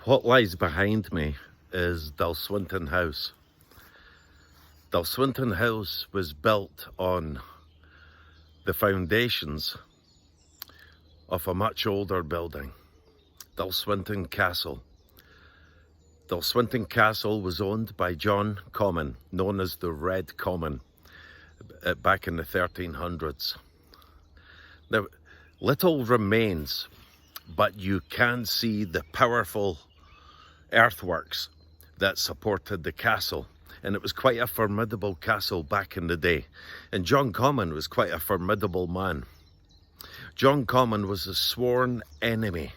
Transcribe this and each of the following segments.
What lies behind me is Dalswinton House. Dalswinton House was built on the foundations of a much older building, Dalswinton Castle. Dalswinton Castle was owned by John Comyn, known as the Red Comyn, back in the 1300s. Now, little remains, but you can see the powerful earthworks that supported the castle. And it was quite a formidable castle back in the day. And John Comyn was quite a formidable man. John Comyn was a sworn enemy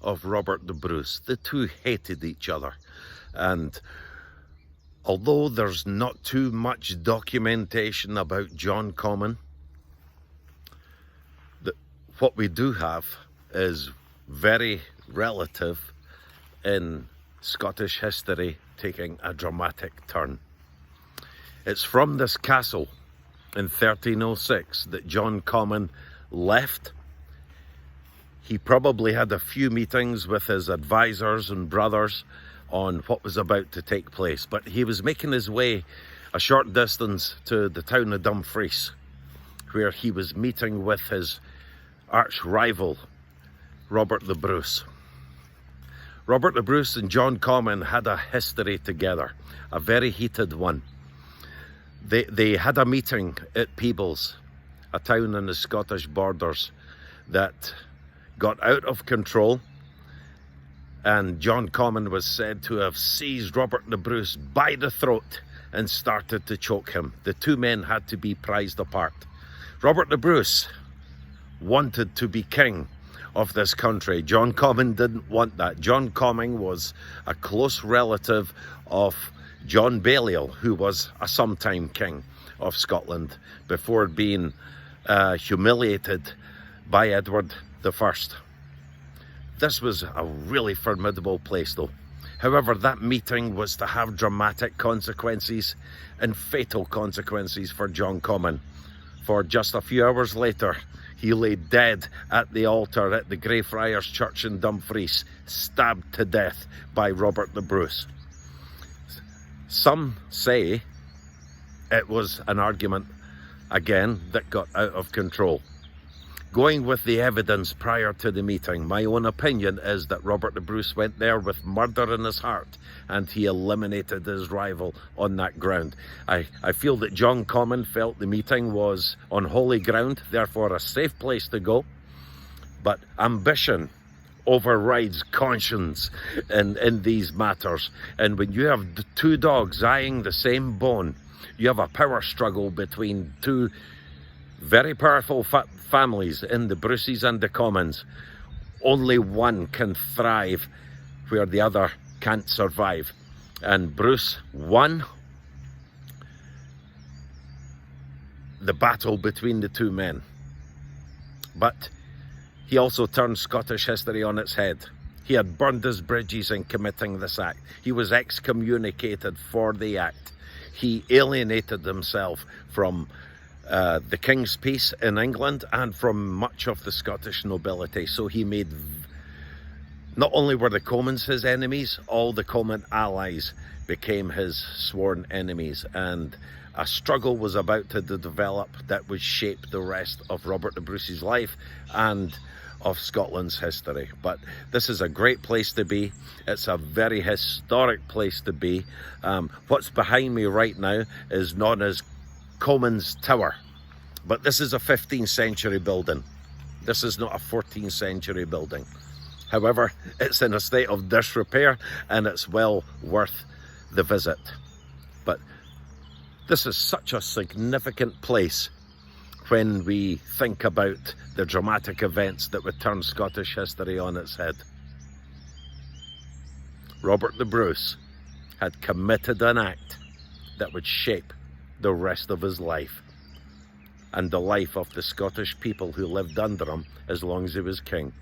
of Robert the Bruce. The two hated each other. And although there's not too much documentation about John Comyn, what we do have is very relative in Scottish history taking a dramatic turn. It's from this castle in 1306 that John Comyn left. He probably had a few meetings with his advisors and brothers on what was about to take place, but he was making his way a short distance to the town of Dumfries, where he was meeting with his arch rival, Robert the Bruce. Robert the Bruce and John Comyn had a history together, a very heated one. They had a meeting at Peebles, a town on the Scottish borders, that got out of control, and John Comyn was said to have seized Robert the Bruce by the throat and started to choke him. The two men had to be prized apart. Robert the Bruce wanted to be king of this country. John Comyn didn't want that. John Comyn was a close relative of John Balliol, who was a sometime king of Scotland before being humiliated by Edward I. This was a really formidable place though. However, that meeting was to have dramatic consequences and fatal consequences for John Comyn. For just a few hours later, he lay dead at the altar at the Greyfriars church in Dumfries, stabbed to death by Robert the Bruce. Some say it was an argument, again, that got out of control. Going with the evidence prior to the meeting, my own opinion is that Robert the Bruce went there with murder in his heart and he eliminated his rival on that ground. I feel that John Comyn felt the meeting was on holy ground, therefore a safe place to go. But ambition overrides conscience in these matters. And when you have two dogs eyeing the same bone, you have a power struggle between two very powerful families in the Bruces and the Comyns. Only one can thrive where the other can't survive. And Bruce won the battle between the two men. But he also turned Scottish history on its head. He had burned his bridges in committing this act. He was excommunicated for the act. He alienated himself from the King's Peace in England and from much of the Scottish nobility. So he made, not only were the Comyns his enemies, all the Comyn allies became his sworn enemies, and a struggle was about to develop that would shape the rest of Robert the Bruce's life and of Scotland's history. But this is a great place to be. It's a very historic place to be. What's behind me right now is known as Comyn's Tower, but this is a 15th century building. This is not a 14th century building. However, it's in a state of disrepair and it's well worth the visit. But this is such a significant place when we think about the dramatic events that would turn Scottish history on its head. Robert the Bruce had committed an act that would shape the rest of his life and the life of the Scottish people who lived under him as long as he was king.